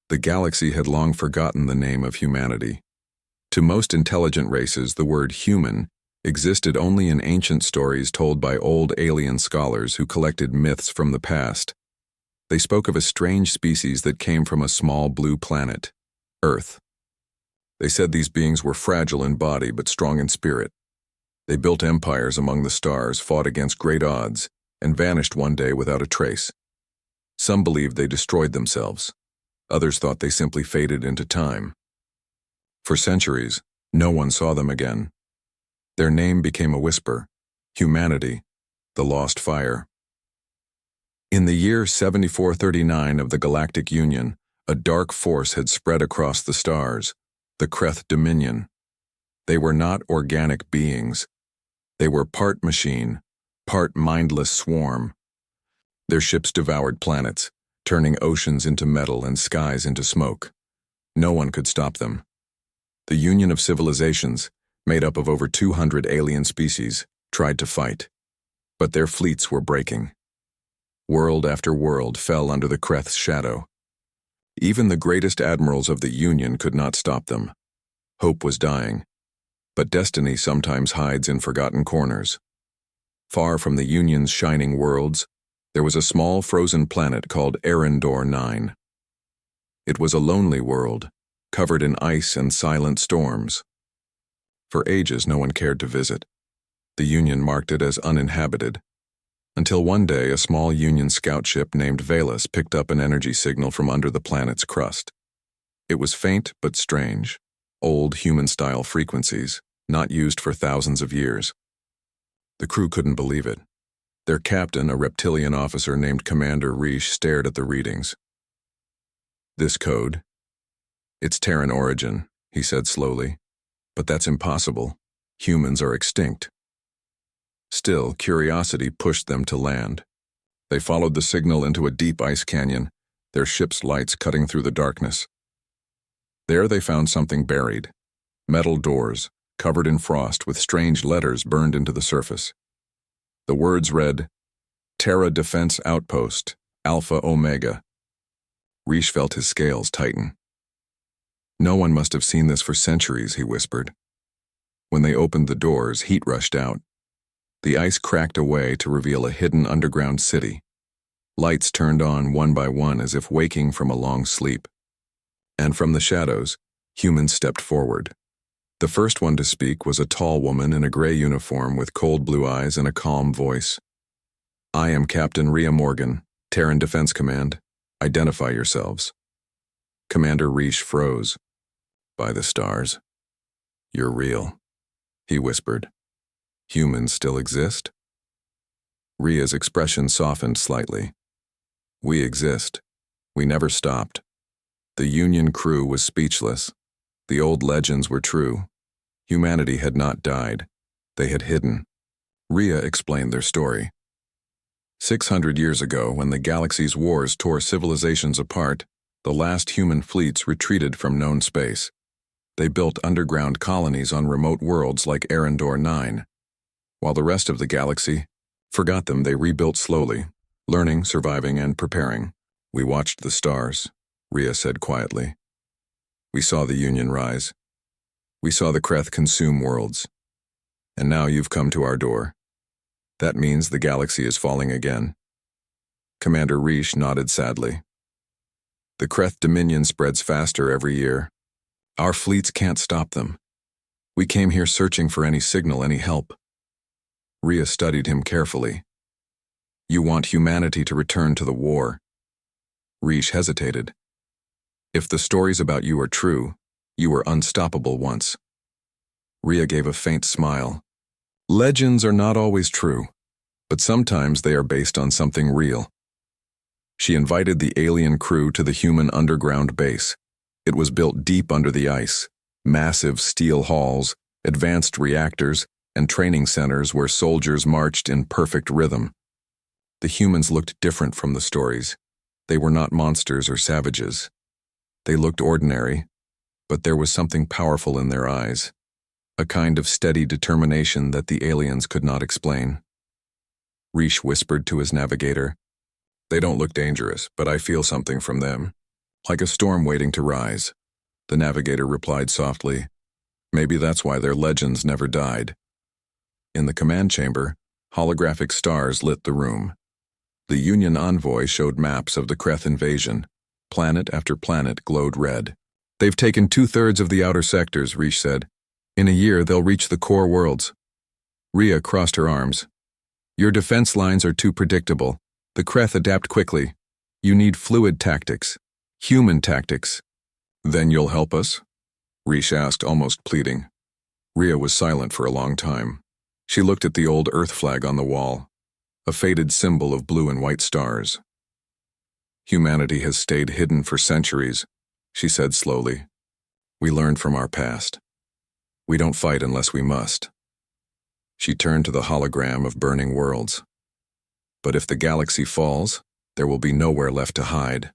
The galaxy had long forgotten the name of humanity. To most intelligent races, the word human existed only in ancient stories told by old alien scholars who collected myths from the past. They spoke of a strange species that came from a small blue planet, Earth. They said these beings were fragile in body but strong in spirit. They built empires among the stars, fought against great odds, and vanished one day without a trace. Some believed they destroyed themselves. Others thought they simply faded into time. For centuries, no one saw them again. Their name became a whisper: humanity, the lost fire. In the year 7439 of the Galactic Union, a dark force had spread across the stars, the Kreth Dominion. They were not organic beings. They were part machine, part mindless swarm. Their ships devoured planets, turning oceans into metal and skies into smoke. No one could stop them. The Union of Civilizations, made up of over 200 alien species, tried to fight, but their fleets were breaking. World after world fell under the Kreth's shadow. Even the greatest admirals of the Union could not stop them. Hope was dying, but destiny sometimes hides in forgotten corners. Far from the Union's shining worlds, there was a small frozen planet called Arendor 9. It was a lonely world, covered in ice and silent storms. For ages, no one cared to visit. The Union marked it as uninhabited, until one day a small Union scout ship named Valus picked up an energy signal from under the planet's crust. It was faint but strange, old human-style frequencies, not used for thousands of years. The crew couldn't believe it. Their captain, a reptilian officer named Commander Riche, stared at the readings. "This code, it's Terran origin," he said slowly. "But that's impossible. Humans are extinct." Still, curiosity pushed them to land. They followed the signal into a deep ice canyon, their ship's lights cutting through the darkness. There they found something buried: metal doors, covered in frost with strange letters burned into the surface. The words read, "Terra Defense Outpost, Alpha Omega." Riche felt his scales tighten. "No one must have seen this for centuries," he whispered. When they opened the doors, heat rushed out. The ice cracked away to reveal a hidden underground city. Lights turned on one by one as if waking from a long sleep. And from the shadows, humans stepped forward. The first one to speak was a tall woman in a gray uniform with cold blue eyes and a calm voice. "I am Captain Rhea Morgan, Terran Defense Command. Identify yourselves." Commander Riche froze. "By the stars, you're real," he whispered. "Humans still exist?" Rhea's expression softened slightly. "We exist. We never stopped." The Union crew was speechless. The old legends were true. Humanity had not died. They had hidden. Rhea explained their story. 600 years ago, when the galaxy's wars tore civilizations apart, the last human fleets retreated from known space. They built underground colonies on remote worlds like Arendor 9. While the rest of the galaxy forgot them, they rebuilt slowly, learning, surviving, and preparing. "We watched the stars," Rhea said quietly. "We saw the Union rise. We saw the Kreth consume worlds. And now you've come to our door. That means the galaxy is falling again." Commander Riche nodded sadly. "The Kreth Dominion spreads faster every year. Our fleets can't stop them. We came here searching for any signal, any help." Rhea studied him carefully. "You want humanity to return to the war." Riche hesitated. "If the stories about you are true, you were unstoppable once." Rhea gave a faint smile. "Legends are not always true, but sometimes they are based on something real." She invited the alien crew to the human underground base. It was built deep under the ice, massive steel halls, advanced reactors, and training centers where soldiers marched in perfect rhythm. The humans looked different from the stories. They were not monsters or savages. They looked ordinary, but there was something powerful in their eyes, a kind of steady determination that the aliens could not explain. Riche whispered to his navigator, "They don't look dangerous, but I feel something from them." Like a storm waiting to rise, the navigator replied softly. Maybe that's why their legends never died. In the command chamber, holographic stars lit the room. The Union envoy showed maps of the Kreth invasion. Planet after planet glowed red. They've taken 2/3 of the outer sectors, Rish said. In a year, they'll reach the core worlds. Rhea crossed her arms. Your defense lines are too predictable. The Kreth adapt quickly. You need fluid tactics. Human tactics. Then you'll help us? Rish asked, almost pleading. Rhea was silent for a long time. She looked at the old Earth flag on the wall, a faded symbol of blue and white stars. Humanity has stayed hidden for centuries, she said slowly. We learned from our past. We don't fight unless we must. She turned to the hologram of burning worlds. But if the galaxy falls, there will be nowhere left to hide.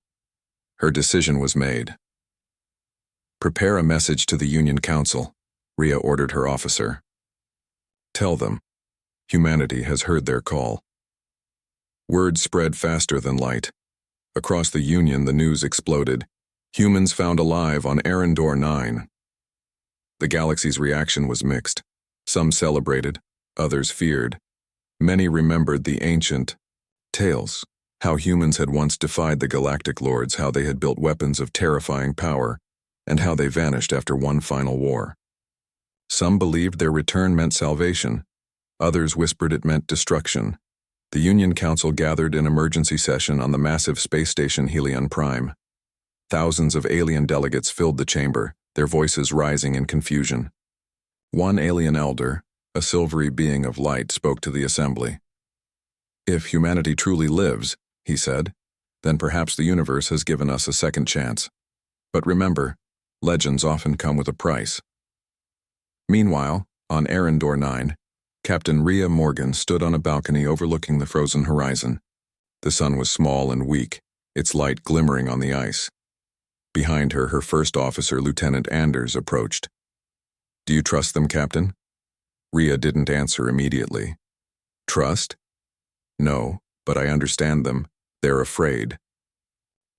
Her decision was made. Prepare a message to the Union Council, Rhea ordered her officer. Tell them, humanity has heard their call. Word spread faster than light. Across the Union, the news exploded. Humans found alive on Arendor 9. The galaxy's reaction was mixed. Some celebrated, others feared. Many remembered the ancient tales, how humans had once defied the galactic lords, how they had built weapons of terrifying power, and how they vanished after one final war. Some believed their return meant salvation. Others whispered it meant destruction. The Union Council gathered in emergency session on the massive space station Helion Prime. Thousands of alien delegates filled the chamber, their voices rising in confusion. One alien elder, a silvery being of light, spoke to the assembly. If humanity truly lives, he said, then perhaps the universe has given us a second chance. But remember, legends often come with a price. Meanwhile, on Arendor 9, Captain Rhea Morgan stood on a balcony overlooking the frozen horizon. The sun was small and weak, its light glimmering on the ice. Behind her, her first officer, Lieutenant Anders, approached. Do you trust them, Captain? Rhea didn't answer immediately. Trust? No, but I understand them. They're afraid.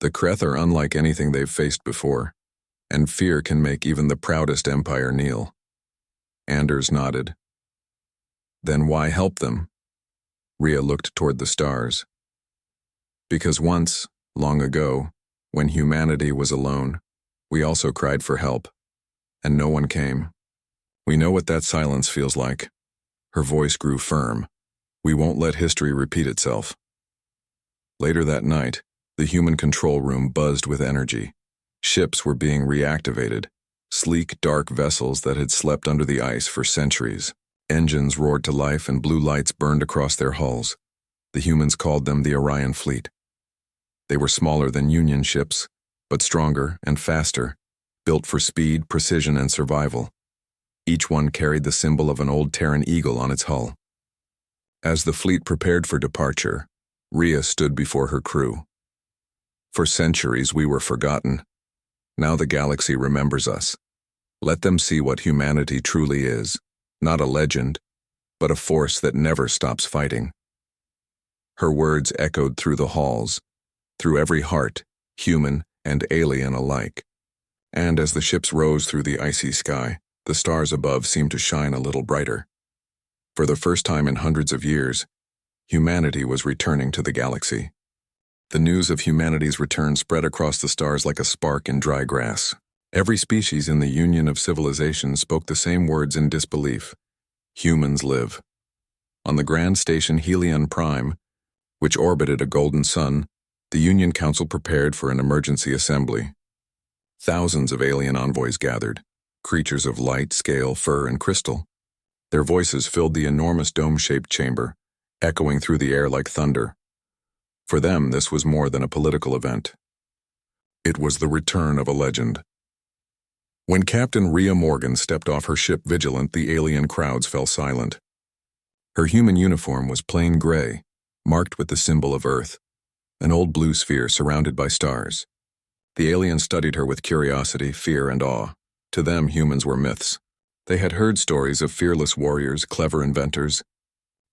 The Kreth are unlike anything they've faced before, and fear can make even the proudest empire kneel. Anders nodded. Then why help them? Rhea looked toward the stars. Because once, long ago, when humanity was alone, we also cried for help, and no one came. We know what that silence feels like. Her voice grew firm. We won't let history repeat itself. Later that night, the human control room buzzed with energy. Ships were being reactivated, sleek, dark vessels that had slept under the ice for centuries. Engines roared to life and blue lights burned across their hulls. The humans called them the Orion fleet. They were smaller than Union ships, but stronger and faster, built for speed, precision, and survival. Each one carried the symbol of an old Terran eagle on its hull. As the fleet prepared for departure, Rhea stood before her crew. For centuries we were forgotten. Now the galaxy remembers us. Let them see what humanity truly is, not a legend, but a force that never stops fighting. Her words echoed through the halls, through every heart, human and alien alike. And as the ships rose through the icy sky, the stars above seemed to shine a little brighter. For the first time in hundreds of years, humanity was returning to the galaxy. The news of humanity's return spread across the stars like a spark in dry grass. Every species in the Union of Civilizations spoke the same words in disbelief. Humans live. On the grand station Helion Prime, which orbited a golden sun, the Union Council prepared for an emergency assembly. Thousands of alien envoys gathered, creatures of light, scale, fur, and crystal. Their voices filled the enormous dome-shaped chamber, echoing through the air like thunder. For them, this was more than a political event. It was the return of a legend. When Captain Rhea Morgan stepped off her ship Vigilant, the alien crowds fell silent. Her human uniform was plain gray, marked with the symbol of Earth, an old blue sphere surrounded by stars. The aliens studied her with curiosity, fear, and awe. To them, humans were myths. They had heard stories of fearless warriors, clever inventors,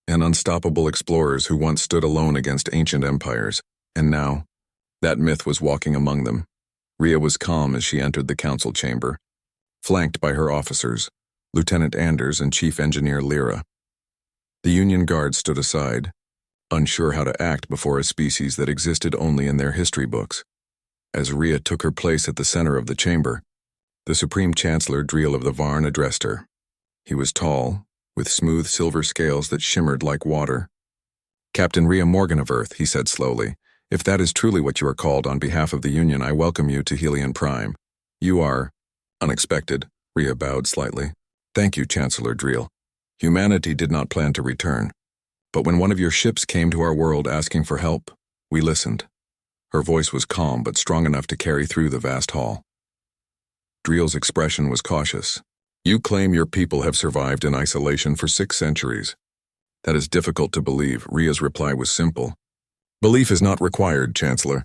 and unstoppable explorers who once stood alone against ancient empires, and now, that myth was walking among them, Rhea was calm as she entered the council chamber, flanked by her officers, Lieutenant Anders and Chief Engineer Lyra. The Union Guard stood aside, unsure how to act before a species that existed only in their history books. As Rhea took her place at the center of the chamber, the Supreme Chancellor Driel of the Varn addressed her. He was tall, with smooth silver scales that shimmered like water. "Captain Rhea Morgan of Earth," he said slowly, "if that is truly what you are called on behalf of the Union, I welcome you to Helion Prime. You are unexpected." Rhea bowed slightly. "Thank you, Chancellor Driel. Humanity did not plan to return. But when one of your ships came to our world asking for help, we listened." Her voice was calm but strong enough to carry through the vast hall. Driel's expression was cautious. "You claim your people have survived in isolation for 6 centuries. That is difficult to believe." Rhea's reply was simple. "Belief is not required, Chancellor.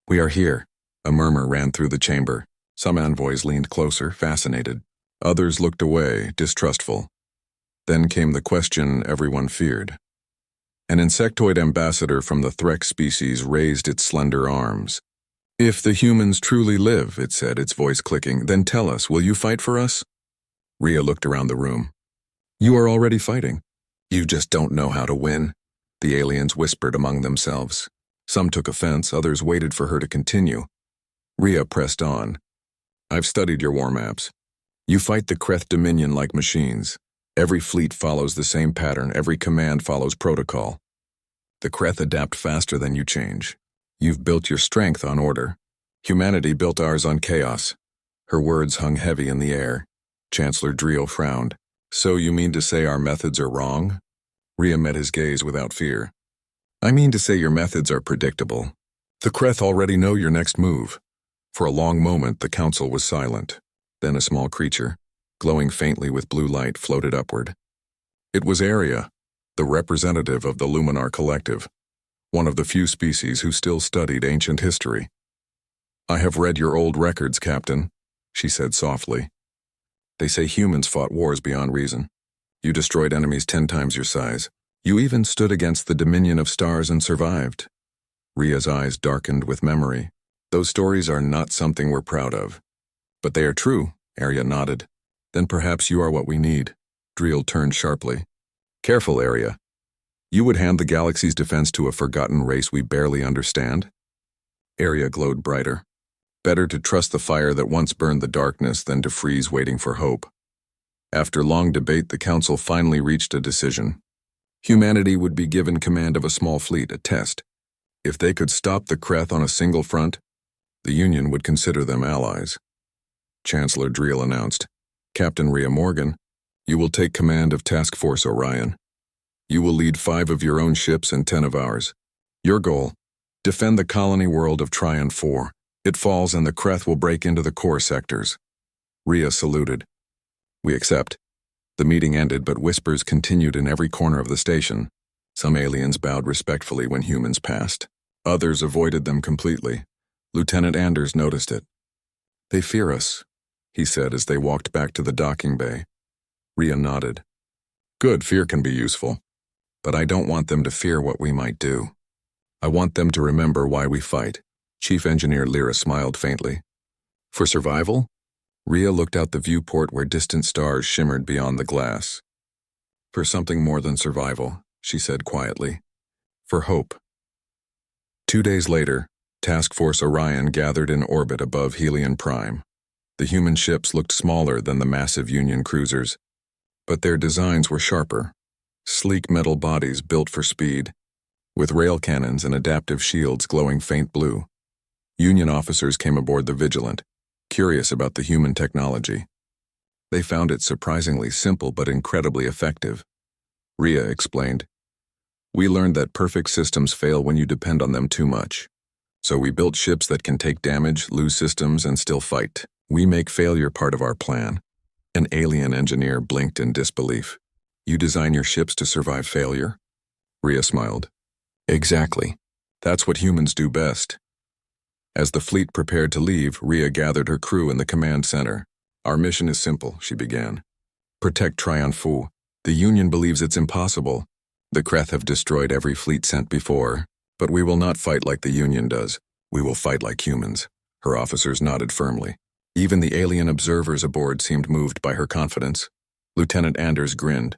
We are here." A murmur ran through the chamber. Some envoys leaned closer, fascinated. Others looked away, distrustful. Then came the question everyone feared. An insectoid ambassador from the Threx species raised its slender arms. "If the humans truly live," it said, its voice clicking, "then tell us, will you fight for us?" Rhea looked around the room. "You are already fighting. You just don't know how to win," the aliens whispered among themselves. Some took offense, others waited for her to continue. Rhea pressed on. "I've studied your war maps. You fight the Kreth Dominion like machines. Every fleet follows the same pattern, every command follows protocol. The Kreth adapt faster than you change. You've built your strength on order. Humanity built ours on chaos." Her words hung heavy in the air. Chancellor Driel frowned. "So you mean to say our methods are wrong?" Rhea met his gaze without fear. "I mean to say your methods are predictable. The Kreth already know your next move." For a long moment, the council was silent. Then a small creature, glowing faintly with blue light, floated upward. It was Aria, the representative of the Luminar Collective, one of the few species who still studied ancient history. "I have read your old records, Captain," she said softly. "They say humans fought wars beyond reason. You destroyed enemies 10 times your size. You even stood against the Dominion of Stars and survived." Rhea's eyes darkened with memory. "Those stories are not something we're proud of. But they are true," Aria nodded. "Then perhaps you are what we need." Driel turned sharply. "Careful, Aria. You would hand the galaxy's defense to a forgotten race we barely understand?" Aria glowed brighter. "Better to trust the fire that once burned the darkness than to freeze waiting for hope." After long debate, the council finally reached a decision. Humanity would be given command of a small fleet, a test. If they could stop the Kreth on a single front, the Union would consider them allies. Chancellor Driel announced, "Captain Rhea Morgan, you will take command of Task Force Orion. You will lead 5 of your own ships and 10 of ours. Your goal, defend the colony world of Tryon 4. It falls and the Kreth will break into the core sectors." Rhea saluted. "We accept." The meeting ended, but whispers continued in every corner of the station. Some aliens bowed respectfully when humans passed. Others avoided them completely. Lieutenant Anders noticed it. "They fear us," he said as they walked back to the docking bay. Rhea nodded. "Good, fear can be useful. But I don't want them to fear what we might do. I want them to remember why we fight." Chief Engineer Lyra smiled faintly. "For survival?" Rhea looked out the viewport where distant stars shimmered beyond the glass. "For something more than survival," she said quietly. "For hope." 2 days later, Task Force Orion gathered in orbit above Helion Prime. The human ships looked smaller than the massive Union cruisers, but their designs were sharper. Sleek metal bodies built for speed, with rail cannons and adaptive shields glowing faint blue. Union officers came aboard the Vigilant, curious about the human technology. They found it surprisingly simple but incredibly effective. Rhea explained, "We learned that perfect systems fail when you depend on them too much. So we built ships that can take damage, lose systems, and still fight. We make failure part of our plan." An alien engineer blinked in disbelief. "You design your ships to survive failure?" Rhea smiled. "Exactly. That's what humans do best." As the fleet prepared to leave, Rhea gathered her crew in the command center. "Our mission is simple," she began. "Protect Tryon 4. The Union believes it's impossible. The Kreth have destroyed every fleet sent before, but we will not fight like the Union does. We will fight like humans. Her officers nodded firmly. Even the alien observers aboard seemed moved by her confidence. Lieutenant Anders grinned.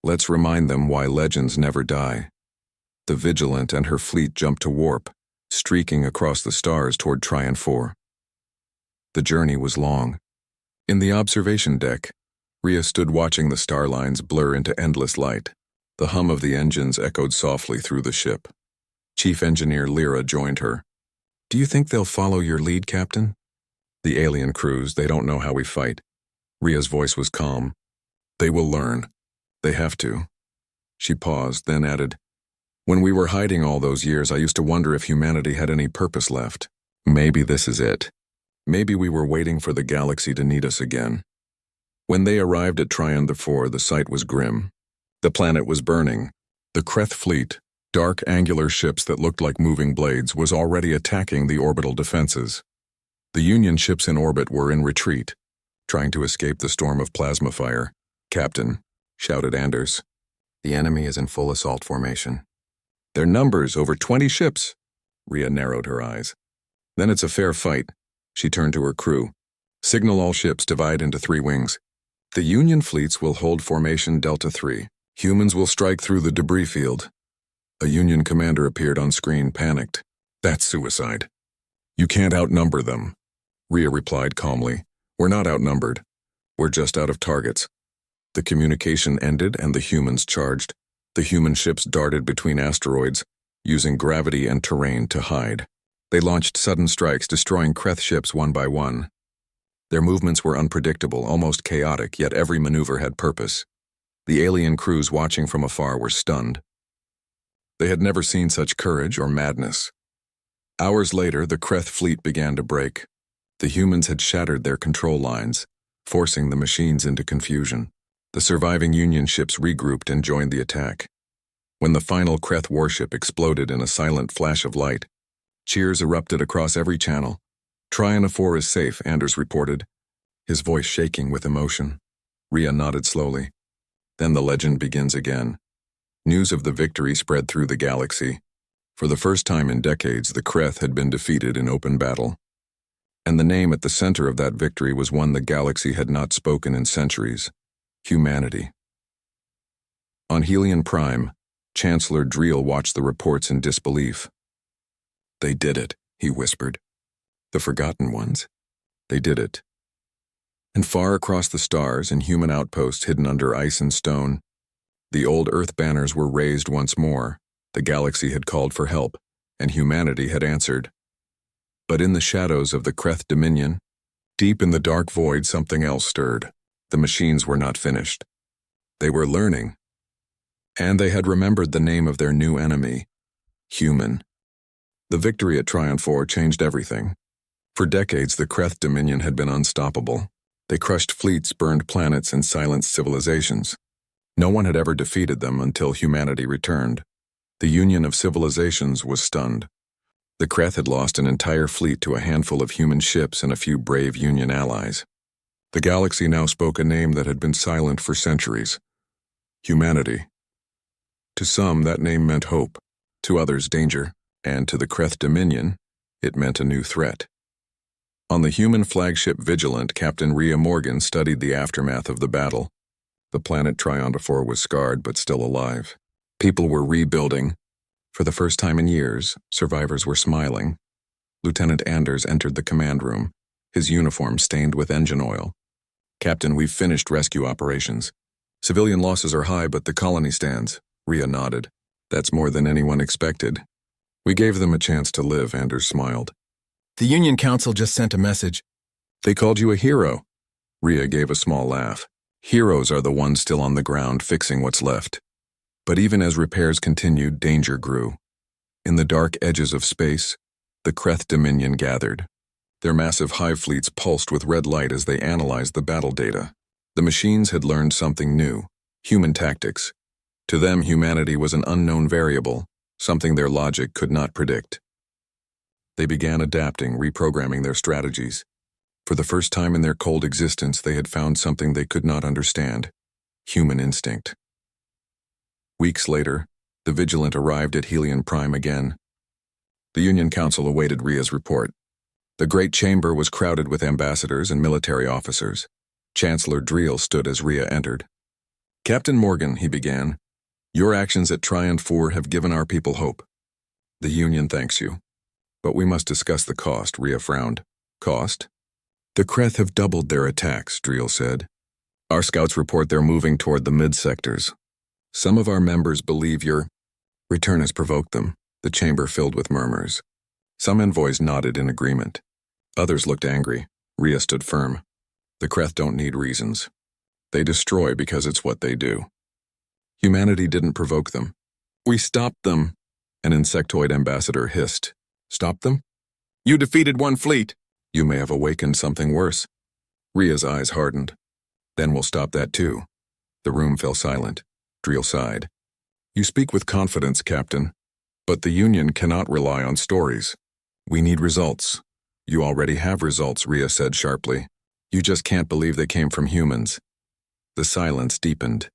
Let's remind them why legends never die. The Vigilant and her fleet jumped to warp, streaking across the stars toward Tryon 4. The journey was long. In the observation deck, Rhea stood watching the star lines blur into endless light. The hum of the engines echoed softly through the ship. Chief Engineer Lyra joined her. Do you think they'll follow your lead, Captain? The alien crews, they don't know how we fight. Rhea's voice was calm. They will learn. They have to. She paused, then added, When we were hiding all those years, I used to wonder if humanity had any purpose left. Maybe this is it. Maybe we were waiting for the galaxy to need us again. When they arrived at Tryon 4, the sight was grim. The planet was burning. The Kreth fleet, dark angular ships that looked like moving blades, was already attacking the orbital defenses. The Union ships in orbit were in retreat, trying to escape the storm of plasma fire. Captain, shouted Anders. The enemy is in full assault formation. Their numbers, over 20 ships. Rhea narrowed her eyes. Then it's a fair fight. She turned to her crew. Signal all ships, divide into 3 wings. The Union fleets will hold formation Delta 3. Humans will strike through the debris field. A Union commander appeared on screen, panicked. That's suicide. You can't outnumber them. Rhea replied calmly. We're not outnumbered. We're just out of targets. The communication ended and the humans charged. The human ships darted between asteroids, using gravity and terrain to hide. They launched sudden strikes, destroying Kreth ships one by one. Their movements were unpredictable, almost chaotic, yet every maneuver had purpose. The alien crews watching from afar were stunned. They had never seen such courage or madness. Hours later, the Kreth fleet began to break. The humans had shattered their control lines, forcing the machines into confusion. The surviving Union ships regrouped and joined the attack. When the final Kreth warship exploded in a silent flash of light, cheers erupted across every channel. Tryon 4 is safe, Anders reported, his voice shaking with emotion. Rhea nodded slowly. Then the legend begins again. News of the victory spread through the galaxy. For the first time in decades, the Kreth had been defeated in open battle. And the name at the center of that victory was one the galaxy had not spoken in centuries. Humanity. On Helion Prime, Chancellor Dreel watched the reports in disbelief. They did it, he whispered. The Forgotten Ones. They did it. And far across the stars, in human outposts hidden under ice and stone, the old Earth banners were raised once more. The galaxy had called for help, and humanity had answered. But in the shadows of the Kreth Dominion, deep in the dark void, something else stirred. The machines were not finished. They were learning. And they had remembered the name of their new enemy, human. The victory at Tryon 4 changed everything. For decades, the Kreth Dominion had been unstoppable. They crushed fleets, burned planets, and silenced civilizations. No one had ever defeated them until humanity returned. The Union of Civilizations was stunned. The Kreth had lost an entire fleet to a handful of human ships and a few brave Union allies. The galaxy now spoke a name that had been silent for centuries. Humanity. To some, that name meant hope. To others, danger. And to the Kreth Dominion, it meant a new threat. On the human flagship Vigilant, Captain Rhea Morgan studied the aftermath of the battle. The planet Tryon 4 was scarred but still alive. People were rebuilding. For the first time in years, survivors were smiling. Lieutenant Anders entered the command room, his uniform stained with engine oil. Captain, we've finished rescue operations. Civilian losses are high, but the colony stands. Rhea nodded. That's more than anyone expected. We gave them a chance to live, Anders smiled. The Union Council just sent a message. They called you a hero. Rhea gave a small laugh. Heroes are the ones still on the ground fixing what's left. But even as repairs continued, danger grew. In the dark edges of space, the Kreth Dominion gathered. Their massive hive fleets pulsed with red light as they analyzed the battle data. The machines had learned something new, human tactics. To them, humanity was an unknown variable, something their logic could not predict. They began adapting, reprogramming their strategies. For the first time in their cold existence, they had found something they could not understand: human instinct. Weeks later, the Vigilant arrived at Helion Prime again. The Union Council awaited Rhea's report. The great chamber was crowded with ambassadors and military officers. Chancellor Dreel stood as Rhea entered. "Captain Morgan," he began, "your actions at Tryon 4 have given our people hope. The Union thanks you. But we must discuss the cost," Rhea frowned. "Cost?" "The Kreth have doubled their attacks," Dreel said. "Our scouts report they're moving toward the mid-sectors. Some of our members believe your return has provoked them." The chamber filled with murmurs. Some envoys nodded in agreement. Others looked angry. Rhea stood firm. "The Kreth don't need reasons. They destroy because it's what they do. Humanity didn't provoke them. We stopped them," an insectoid ambassador hissed. "Stop them? You defeated one fleet. You may have awakened something worse." Rhea's eyes hardened. "Then we'll stop that too." The room fell silent. Dreel sighed. "You speak with confidence, Captain. But the Union cannot rely on stories. We need results." "You already have results," Rhea said sharply. "You just can't believe they came from humans." The silence deepened.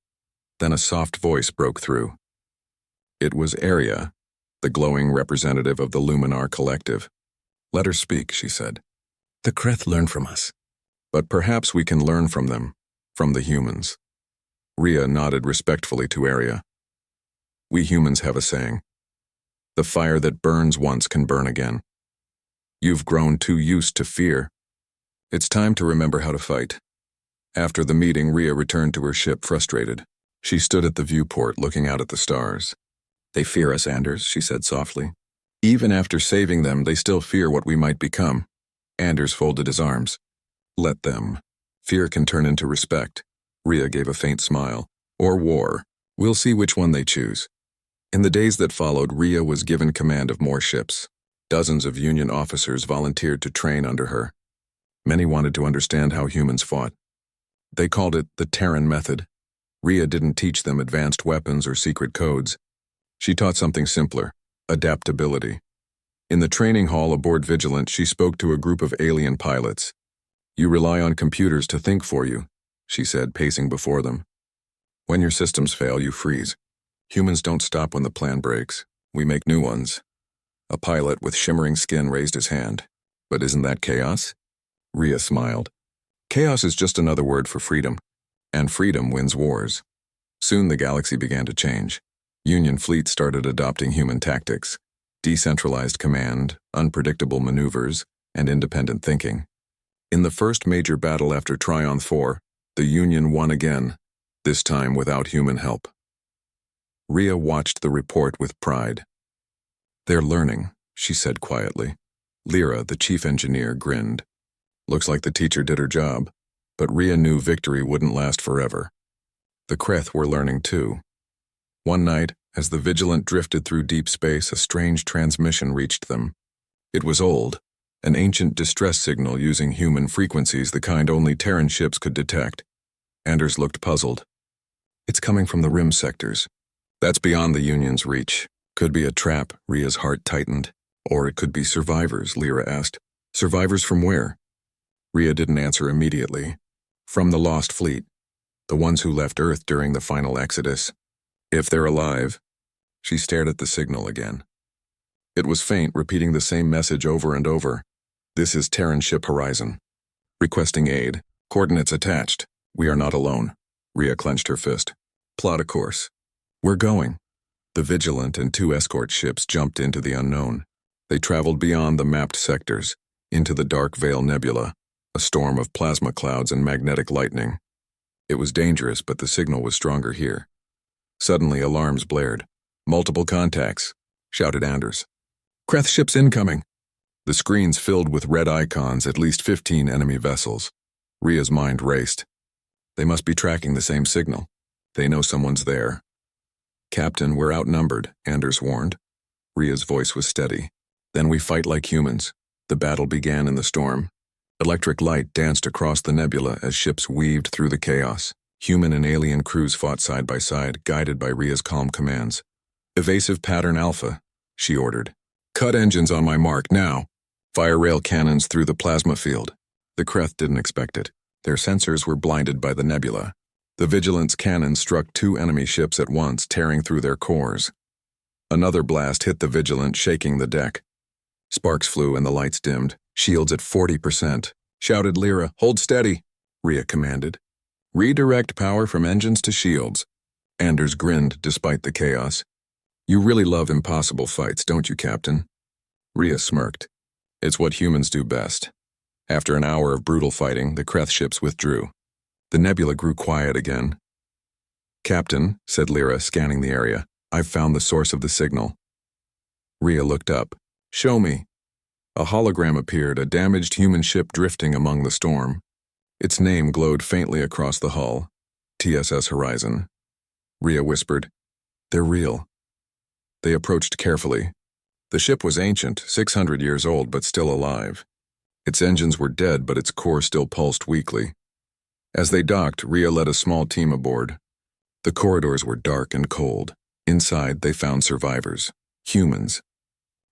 Then a soft voice broke through. It was Aria, the glowing representative of the Luminar Collective. "Let her speak," she said. "The Kreth learn from us. But perhaps we can learn from them, from the humans." Rhea nodded respectfully to Aria. "We humans have a saying. The fire that burns once can burn again. You've grown too used to fear. It's time to remember how to fight." After the meeting, Rhea returned to her ship frustrated. She stood at the viewport looking out at the stars. "They fear us, Anders," she said softly. "Even after saving them, they still fear what we might become." Anders folded his arms. "Let them. Fear can turn into respect." Rhea gave a faint smile. "Or war. We'll see which one they choose." In the days that followed, Rhea was given command of more ships. Dozens of Union officers volunteered to train under her. Many wanted to understand how humans fought. They called it the Terran method. Rhea didn't teach them advanced weapons or secret codes. She taught something simpler: adaptability. In the training hall aboard Vigilant, she spoke to a group of alien pilots. "You rely on computers to think for you," she said, pacing before them. "When your systems fail, you freeze. Humans don't stop when the plan breaks. We make new ones." A pilot with shimmering skin raised his hand. "But isn't that chaos?" Rhea smiled. "Chaos is just another word for freedom. And freedom wins wars." Soon the galaxy began to change. Union fleets started adopting human tactics: decentralized command, unpredictable maneuvers, and independent thinking. In the first major battle after Tryon 4, the Union won again, this time without human help. Rhea watched the report with pride. "They're learning," she said quietly. Lyra, the chief engineer, grinned. "Looks like the teacher did her job." But Rhea knew victory wouldn't last forever. The Kreth were learning too. One night, as the Vigilant drifted through deep space, a strange transmission reached them. It was old, an ancient distress signal using human frequencies, the kind only Terran ships could detect. Anders looked puzzled. "It's coming from the rim sectors." "That's beyond the Union's reach. Could be a trap," Rhea's heart tightened. "Or it could be survivors," Lyra asked. "Survivors from where?" Rhea didn't answer immediately. "From the Lost Fleet. The ones who left Earth during the final exodus. If they're alive." She stared at the signal again. It was faint, repeating the same message over and over. "This is Terran Ship Horizon. Requesting aid. Coordinates attached. We are not alone." Rhea clenched her fist. "Plot a course." "We're going." The Vigilant and 2 escort ships jumped into the unknown. They traveled beyond the mapped sectors, into the Dark Veil Nebula, a storm of plasma clouds and magnetic lightning. It was dangerous, but the signal was stronger here. Suddenly, alarms blared. "Multiple contacts," shouted Anders. "Kreth ships incoming." The screens filled with red icons, at least 15 enemy vessels. Rhea's mind raced. They must be tracking the same signal. They know someone's there. "Captain, we're outnumbered," Anders warned. Rhea's voice was steady. "Then we fight like humans." The battle began in the storm. Electric light danced across the nebula as ships weaved through the chaos. Human and alien crews fought side by side, guided by Rhea's calm commands. "Evasive pattern Alpha," she ordered. "Cut engines on my mark, now. Fire rail cannons through the plasma field." The Kreth didn't expect it. Their sensors were blinded by the nebula. The Vigilant's cannon struck 2 enemy ships at once, tearing through their cores. Another blast hit the Vigilant, shaking the deck. Sparks flew and the lights dimmed. Shields at 40%. Shouted Lyra, "Hold steady," Rhea commanded. "Redirect power from engines to shields." Anders grinned despite the chaos. "You really love impossible fights, don't you, Captain?" Rhea smirked. "It's what humans do best." After an hour of brutal fighting, the Kreth ships withdrew. The nebula grew quiet again. "Captain," said Lyra, scanning the area, "I've found the source of the signal." Rhea looked up. "Show me." A hologram appeared, a damaged human ship drifting among the storm. Its name glowed faintly across the hull. TSS Horizon. Rhea whispered, "They're real." They approached carefully. The ship was ancient, 600 years old, but still alive. Its engines were dead, but its core still pulsed weakly. As they docked, Rhea led a small team aboard. The corridors were dark and cold. Inside, they found survivors. Humans.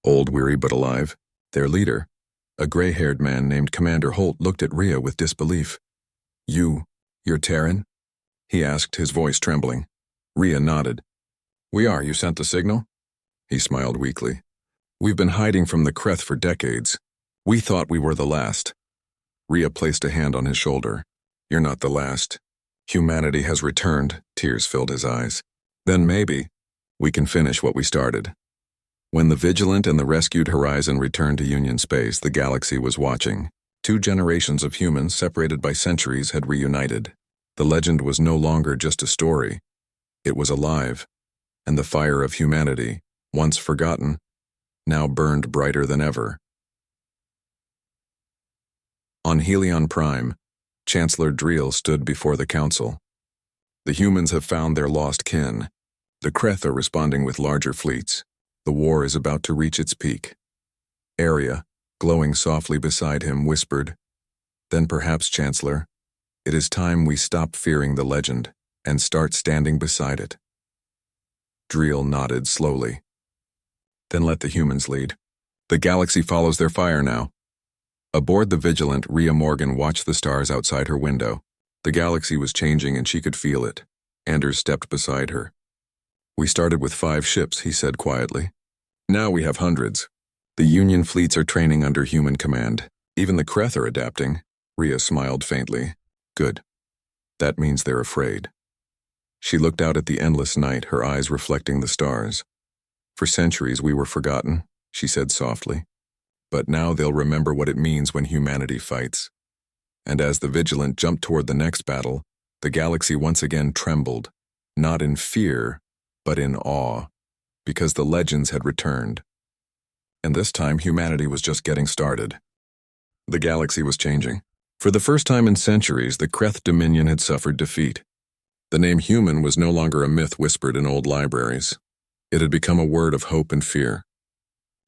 Old, weary, but alive. Their leader, a gray-haired man named Commander Holt, looked at Rhea with disbelief. You're Terran?" he asked, his voice trembling. Rhea nodded. "We are. You sent the signal?" He smiled weakly. "We've been hiding from the Kreth for decades. We thought we were the last." Rhea placed a hand on his shoulder. "You're not the last. Humanity has returned." Tears filled his eyes. "Then maybe we can finish what we started." When the Vigilant and the rescued Horizon returned to Union space, the galaxy was watching. 2 generations of humans, separated by centuries, had reunited. The legend was no longer just a story. It was alive, and the fire of humanity, once forgotten, now burned brighter than ever. On Helion Prime, Chancellor Dreel stood before the Council. "The humans have found their lost kin. The Kreth are responding with larger fleets. The war is about to reach its peak." Arya, glowing softly beside him, whispered, "Then perhaps, Chancellor, it is time we stop fearing the legend and start standing beside it." Dreel nodded slowly. "Then let the humans lead. The galaxy follows their fire now." Aboard the Vigilant, Rhea Morgan watched the stars outside her window. The galaxy was changing and she could feel it. Anders stepped beside her. "We started with 5 ships," he said quietly. "Now we have hundreds. The Union fleets are training under human command. Even the Kreth are adapting." Rhea smiled faintly. "Good. That means they're afraid." She looked out at the endless night, her eyes reflecting the stars. "For centuries we were forgotten," she said softly. "But now they'll remember what it means when humanity fights." And as the Vigilant jumped toward the next battle, the galaxy once again trembled, not in fear, but in awe, because the legends had returned. And this time humanity was just getting started. The galaxy was changing. For the first time in centuries, the Kreth Dominion had suffered defeat. The name human was no longer a myth whispered in old libraries. It had become a word of hope and fear.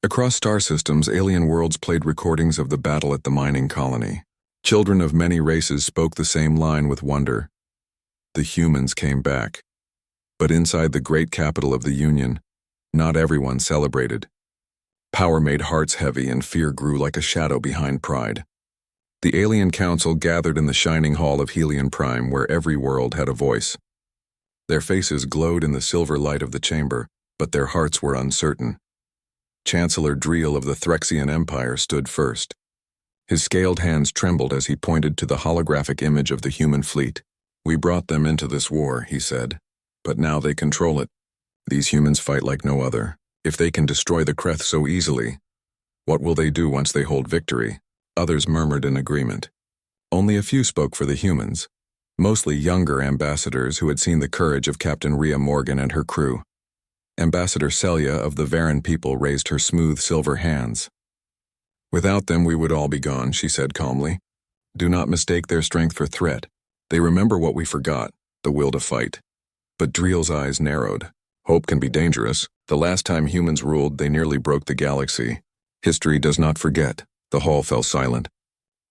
Across star systems, alien worlds played recordings of the battle at the mining colony. Children of many races spoke the same line with wonder. The humans came back. But inside the great capital of the Union, not everyone celebrated. Power made hearts heavy and fear grew like a shadow behind pride. The Alien Council gathered in the shining hall of Helion Prime, where every world had a voice. Their faces glowed in the silver light of the chamber, but their hearts were uncertain. Chancellor Dreel of the Threxian Empire stood first. His scaled hands trembled as he pointed to the holographic image of the human fleet. "We brought them into this war," he said. "But now they control it. These humans fight like no other. If they can destroy the Kreth so easily, what will they do once they hold victory?" Others murmured in agreement. Only a few spoke for the humans, mostly younger ambassadors who had seen the courage of Captain Rhea Morgan and her crew. Ambassador Celia of the Varan people raised her smooth silver hands. "Without them we would all be gone," she said calmly. "Do not mistake their strength for threat. They remember what we forgot, the will to fight." But Dreel's eyes narrowed. "Hope can be dangerous. The last time humans ruled, they nearly broke the galaxy. History does not forget." The hall fell silent.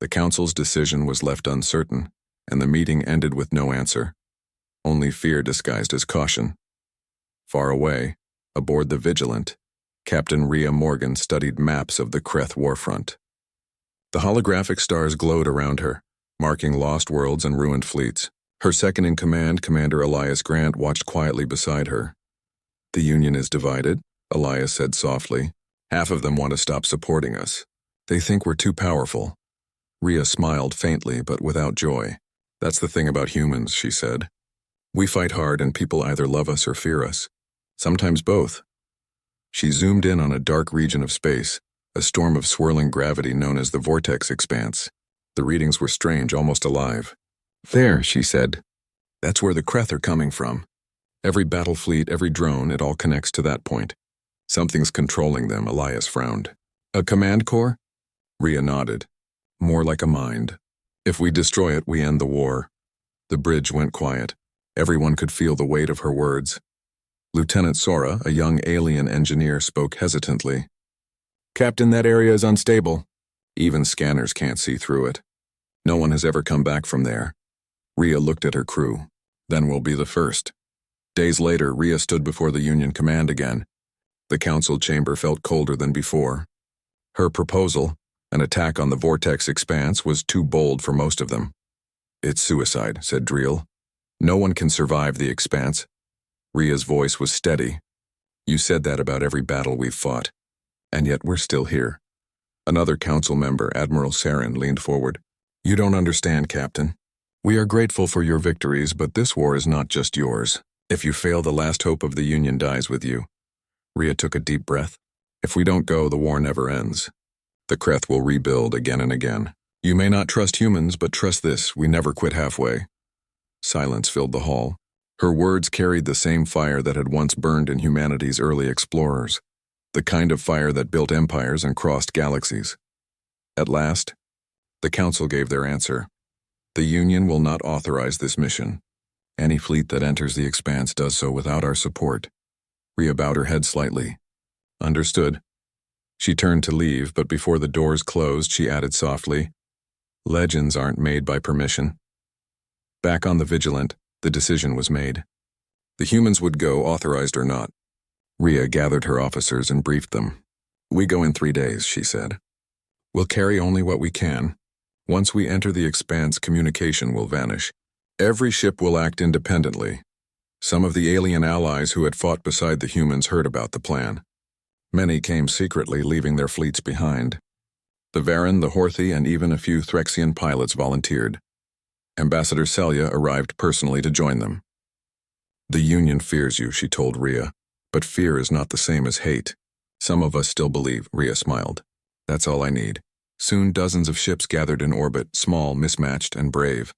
The council's decision was left uncertain, and the meeting ended with no answer. Only fear disguised as caution. Far away, aboard the Vigilant, Captain Rhea Morgan studied maps of the Kreth warfront. The holographic stars glowed around her, marking lost worlds and ruined fleets. Her second-in-command, Commander Elias Grant, watched quietly beside her. "The Union is divided," Elias said softly, Half of them want to stop supporting us. They think we're too powerful. Rhea smiled faintly, but without joy. That's the thing about humans, she said. We fight hard and people either love us or fear us. Sometimes both. She zoomed in on a dark region of space, a storm of swirling gravity known as the vortex expanse. The readings were strange, almost alive. There, she said. That's where the Kreth are coming from. Every battle fleet, every drone, it all connects to that point. Something's controlling them, Elias frowned. A command core? Rhea nodded. More like a mind. If we destroy it, we end the war. The bridge went quiet. Everyone could feel the weight of her words. Lieutenant Sora, a young alien engineer, spoke hesitantly. Captain, that area is unstable. Even scanners can't see through it. No one has ever come back from there. Rhea looked at her crew. Then we'll be the first. Days later, Rhea stood before the Union command again. The council chamber felt colder than before. Her proposal, an attack on the vortex expanse, was too bold for most of them. It's suicide, said Dreel. No one can survive the expanse. Rhea's voice was steady. You said that about every battle we've fought. And yet we're still here. Another council member, Admiral Saren, leaned forward. You don't understand, Captain. We are grateful for your victories, but this war is not just yours. If you fail, the last hope of the Union dies with you. Rhea took a deep breath. If we don't go, the war never ends. The Kreth will rebuild again and again. You may not trust humans, but trust this, we never quit halfway. Silence filled the hall. Her words carried the same fire that had once burned in humanity's early explorers, the kind of fire that built empires and crossed galaxies. At last, the Council gave their answer. The Union will not authorize this mission. Any fleet that enters the expanse does so without our support. Rhea bowed her head slightly. Understood. She turned to leave, but before the doors closed, she added softly, Legends aren't made by permission. Back on the Vigilant, the decision was made. The humans would go, authorized or not. Rhea gathered her officers and briefed them. We go in 3 days, she said. We'll carry only what we can. Once we enter the expanse, communication will vanish. Every ship will act independently. Some of the alien allies who had fought beside the humans heard about the plan. Many came secretly, leaving their fleets behind. The Varen, the Horthy, and even a few Threxian pilots volunteered. Ambassador Celia arrived personally to join them. The Union fears you, she told Rhea, but fear is not the same as hate. Some of us still believe, Rhea smiled. That's all I need. Soon dozens of ships gathered in orbit, small, mismatched, and brave.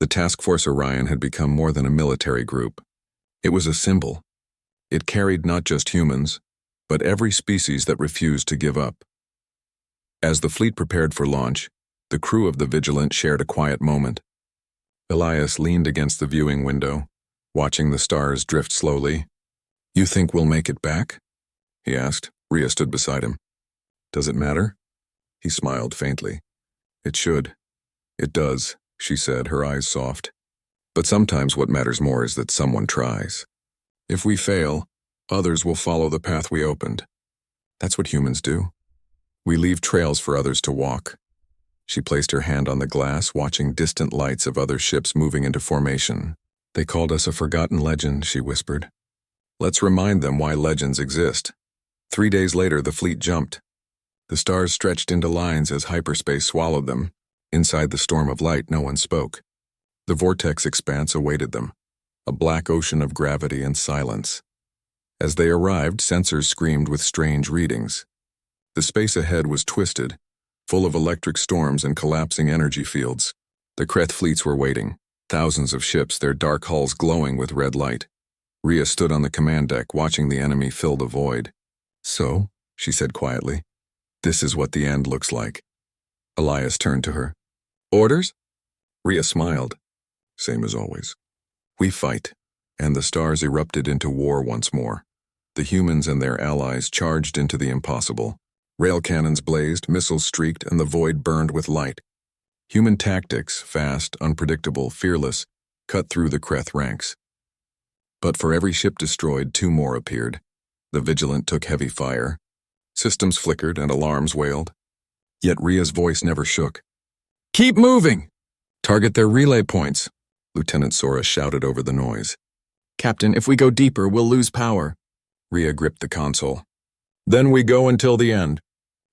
The Task Force Orion had become more than a military group. It was a symbol. It carried not just humans, but every species that refused to give up. As the fleet prepared for launch, the crew of the Vigilant shared a quiet moment. Elias leaned against the viewing window, watching the stars drift slowly. You think we'll make it back? He asked. Rhea stood beside him. Does it matter? He smiled faintly. It should. It does, she said, her eyes soft. But sometimes what matters more is that someone tries. If we fail, others will follow the path we opened. That's what humans do. We leave trails for others to walk. She placed her hand on the glass, watching distant lights of other ships moving into formation. They called us a forgotten legend, she whispered. Let's remind them why legends exist. 3 days later, the fleet jumped. The stars stretched into lines as hyperspace swallowed them. Inside the storm of light, no one spoke. The vortex expanse awaited them, a black ocean of gravity and silence. As they arrived, sensors screamed with strange readings. The space ahead was twisted, full of electric storms and collapsing energy fields. The Kreth fleets were waiting, thousands of ships, their dark hulls glowing with red light. Rhea stood on the command deck, watching the enemy fill the void. So, she said quietly, this is what the end looks like. Elias turned to her. Orders? Rhea smiled. Same as always. We fight, and the stars erupted into war once more. The humans and their allies charged into the impossible. Rail cannons blazed, missiles streaked, and the void burned with light. Human tactics, fast, unpredictable, fearless, cut through the Kreth ranks. But for every ship destroyed, 2 more appeared. The Vigilant took heavy fire. Systems flickered and alarms wailed. Yet Rhea's voice never shook. Keep moving! Target their relay points, Lieutenant Sora shouted over the noise. Captain, if we go deeper, we'll lose power. Rhea gripped the console. Then we go until the end.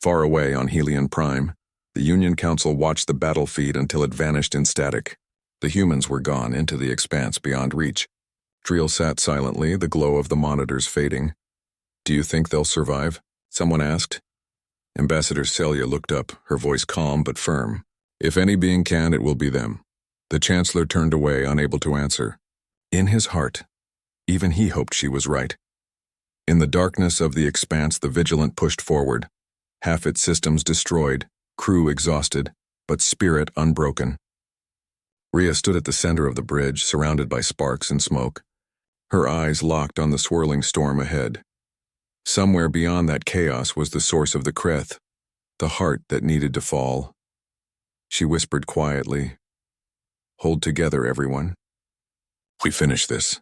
Far away on Helion Prime, the Union Council watched the battle feed until it vanished in static. The humans were gone into the expanse beyond reach. Driel sat silently, the glow of the monitors fading. "Do you think they'll survive?" someone asked. Ambassador Celia looked up, her voice calm but firm. "If any being can, it will be them." The Chancellor turned away, unable to answer. In his heart, even he hoped she was right. In the darkness of the expanse, the Vigilant pushed forward. Half its systems destroyed, crew exhausted, but spirit unbroken. Rhea stood at the center of the bridge, surrounded by sparks and smoke. Her eyes locked on the swirling storm ahead. Somewhere beyond that chaos was the source of the Kreth, the heart that needed to fall. She whispered quietly, "Hold together, everyone. We finish this."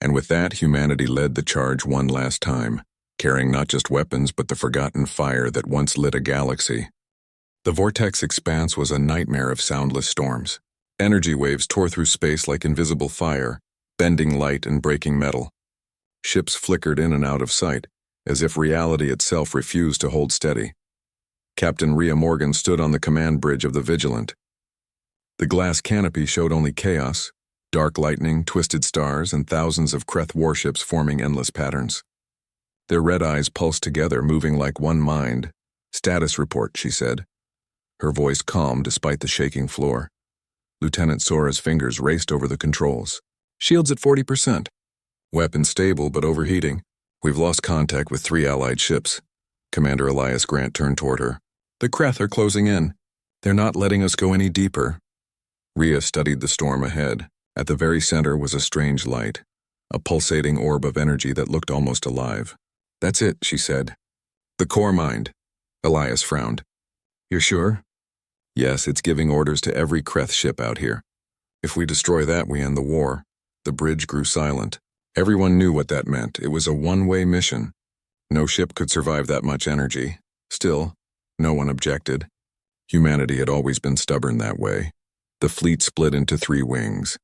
And with that, humanity led the charge one last time, carrying not just weapons but the forgotten fire that once lit a galaxy. The vortex expanse was a nightmare of soundless storms. Energy waves tore through space like invisible fire, bending light and breaking metal. Ships flickered in and out of sight, as if reality itself refused to hold steady. Captain Rhea Morgan stood on the command bridge of the Vigilant. The glass canopy showed only chaos, dark lightning, twisted stars, and thousands of Kreth warships forming endless patterns. Their red eyes pulsed together, moving like one mind. "Status report," she said, her voice calm despite the shaking floor. Lieutenant Sora's fingers raced over the controls. "Shields at 40%. Weapons stable but overheating. We've lost contact with 3 allied ships." Commander Elias Grant turned toward her. "The Kreth are closing in. They're not letting us go any deeper." Rhea studied the storm ahead. At the very center was a strange light, a pulsating orb of energy that looked almost alive. "That's it," she said. "The core mind." Elias frowned. "You're sure?" "Yes, it's giving orders to every Kreth ship out here. If we destroy that, we end the war." The bridge grew silent. Everyone knew what that meant. It was a one-way mission. No ship could survive that much energy. Still, no one objected. Humanity had always been stubborn that way. The fleet split into 3 wings.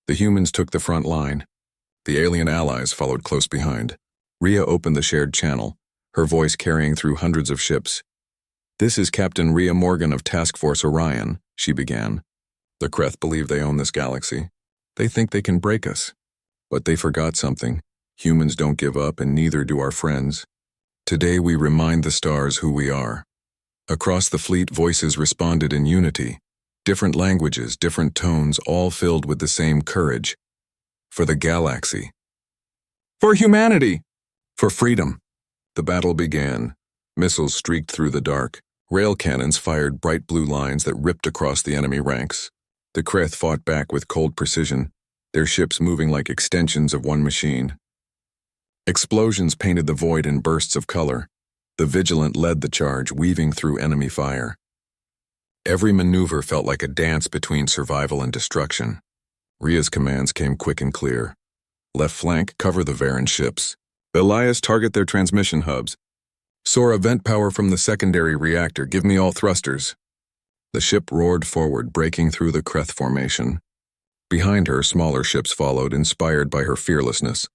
The humans took the front line. The alien allies followed close behind. Rhea opened the shared channel, her voice carrying through hundreds of ships. "This is Captain Rhea Morgan of Task Force Orion," she began. "The Kreth believe they own this galaxy. They think they can break us. But they forgot something. Humans don't give up, and neither do our friends. Today we remind the stars who we are." Across the fleet, voices responded in unity. Different languages, different tones, all filled with the same courage. For the galaxy. For humanity. For freedom. The battle began. Missiles streaked through the dark. Rail cannons fired bright blue lines that ripped across the enemy ranks. The Kreth fought back with cold precision, their ships moving like extensions of one machine. Explosions painted the void in bursts of color. The Vigilant led the charge, weaving through enemy fire. Every maneuver felt like a dance between survival and destruction. Rhea's commands came quick and clear. "Left flank, cover the Varen ships. Elias, target their transmission hubs. Sora, vent power from the secondary reactor. Give me all thrusters." The ship roared forward, breaking through the Kreth formation. Behind her, smaller ships followed, inspired by her fearlessness.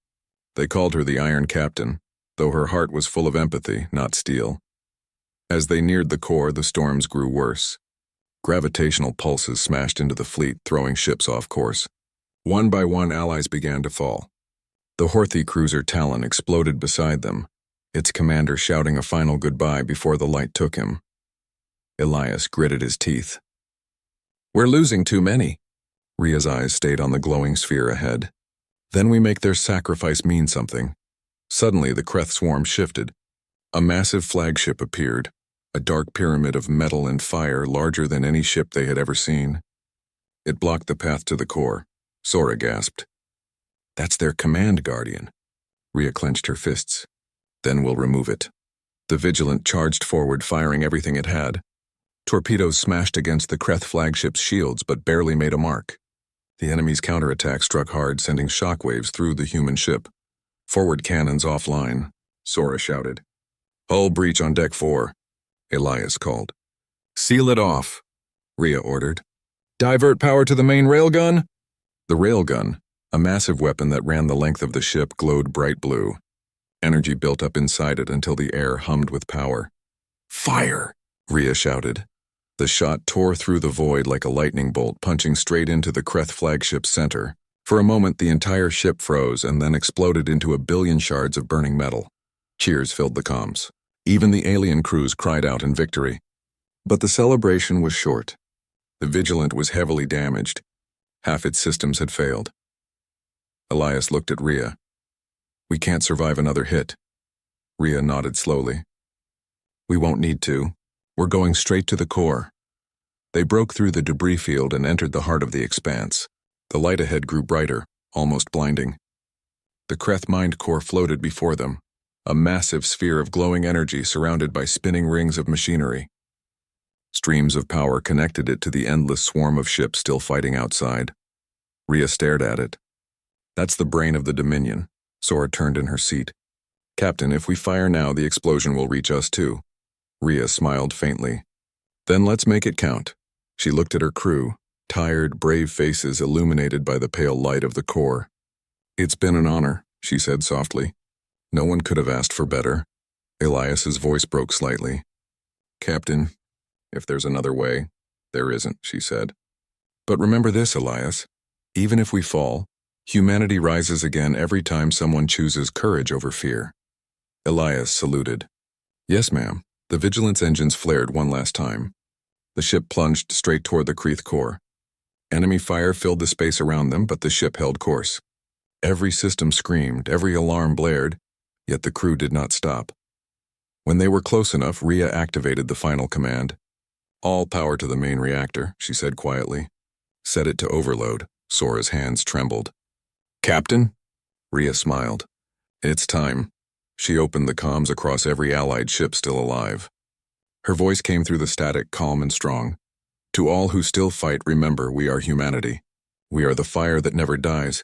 They called her the Iron Captain, though her heart was full of empathy, not steel. As they neared the core, the storms grew worse. Gravitational pulses smashed into the fleet, throwing ships off course. One by one, allies began to fall. The Horthy cruiser Talon exploded beside them, its commander shouting a final goodbye before the light took him. Elias gritted his teeth. "We're losing too many." Rhea's eyes stayed on the glowing sphere ahead. "Then we make their sacrifice mean something." Suddenly, the Kreth swarm shifted. A massive flagship appeared, a dark pyramid of metal and fire larger than any ship they had ever seen. It blocked the path to the core. Sora gasped. "That's their command guardian." Rhea clenched her fists. "Then we'll remove it." The Vigilant charged forward, firing everything it had. Torpedoes smashed against the Kreth flagship's shields but barely made a mark. The enemy's counterattack struck hard, sending shockwaves through the human ship. "Forward cannons offline," Sora shouted. "Hull breach on deck 4, Elias called. "Seal it off," Rhea ordered. "Divert power to the main railgun." The railgun, a massive weapon that ran the length of the ship, glowed bright blue. Energy built up inside it until the air hummed with power. "Fire!" Rhea shouted. The shot tore through the void like a lightning bolt, punching straight into the Kreth flagship's center. For a moment, the entire ship froze and then exploded into a billion shards of burning metal. Cheers filled the comms. Even the alien crews cried out in victory. But the celebration was short. The Vigilant was heavily damaged. Half its systems had failed. Elias looked at Rhea. "We can't survive another hit." Rhea nodded slowly. "We won't need to. We're going straight to the core." They broke through the debris field and entered the heart of the expanse. The light ahead grew brighter, almost blinding. The Kreth mind core floated before them, a massive sphere of glowing energy surrounded by spinning rings of machinery. Streams of power connected it to the endless swarm of ships still fighting outside. Rhea stared at it. "That's the brain of the Dominion." Sora turned in her seat. "Captain, if we fire now, the explosion will reach us too." Rhea smiled faintly. "Then let's make it count." She looked at her crew, tired, brave faces illuminated by the pale light of the core. "It's been an honor," she said softly. "No one could have asked for better." Elias's voice broke slightly. "Captain, if there's another way." "There isn't," she said. "But remember this, Elias. Even if we fall, humanity rises again every time someone chooses courage over fear." Elias saluted. "Yes, ma'am." The Vigilance engines flared one last time. The ship plunged straight toward the Kreth core. Enemy fire filled the space around them, but the ship held course. Every system screamed, every alarm blared, yet the crew did not stop. When they were close enough, Rhea activated the final command. "All power to the main reactor," she said quietly. "Set it to overload." Sora's hands trembled. "Captain?" Rhea smiled. "It's time." She opened the comms across every allied ship still alive. Her voice came through the static, calm and strong. "To all who still fight, remember, we are humanity. We are the fire that never dies."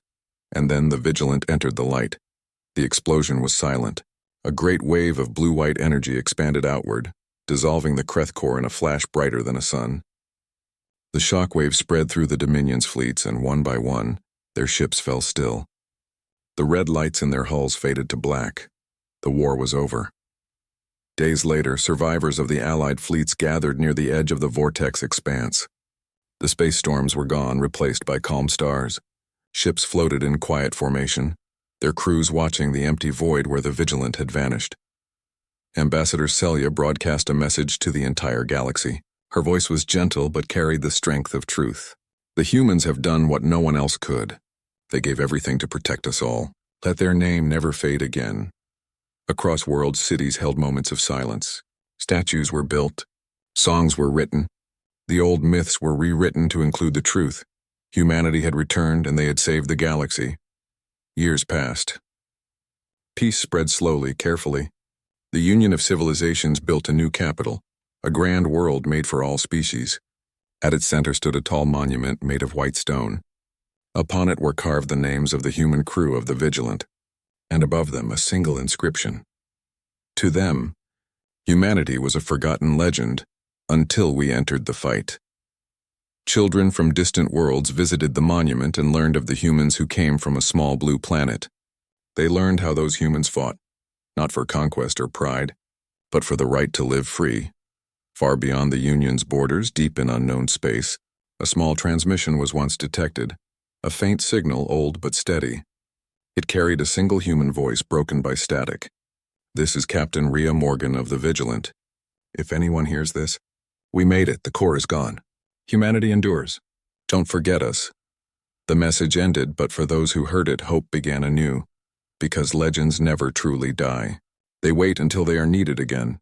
And then the Vigilant entered the light. The explosion was silent. A great wave of blue-white energy expanded outward, dissolving the Kreth core in a flash brighter than a sun. The shockwave spread through the Dominion's fleets, and one by one, their ships fell still. The red lights in their hulls faded to black. The war was over. Days later, survivors of the Allied fleets gathered near the edge of the vortex expanse. The space storms were gone, replaced by calm stars. Ships floated in quiet formation, their crews watching the empty void where the Vigilant had vanished. Ambassador Celia broadcast a message to the entire galaxy. Her voice was gentle but carried the strength of truth. "The humans have done what no one else could. They gave everything to protect us all. Let their name never fade again." Across worlds, cities held moments of silence. Statues were built. Songs were written. The old myths were rewritten to include the truth. Humanity had returned and they had saved the galaxy. Years passed. Peace spread slowly, carefully. The Union of Civilizations built a new capital, a grand world made for all species. At its center stood a tall monument made of white stone. Upon it were carved the names of the human crew of the Vigilant, and above them a single inscription. To them, humanity was a forgotten legend until we entered the fight. Children from distant worlds visited the monument and learned of the humans who came from a small blue planet. They learned how those humans fought, not for conquest or pride, but for the right to live free. Far beyond the Union's borders, deep in unknown space, a small transmission was once detected, a faint signal, old but steady. It carried a single human voice broken by static. "This is Captain Rhea Morgan of the Vigilant. If anyone hears this, we made it, the core is gone. Humanity endures. Don't forget us." The message ended, but for those who heard it, hope began anew, because legends never truly die. They wait until they are needed again.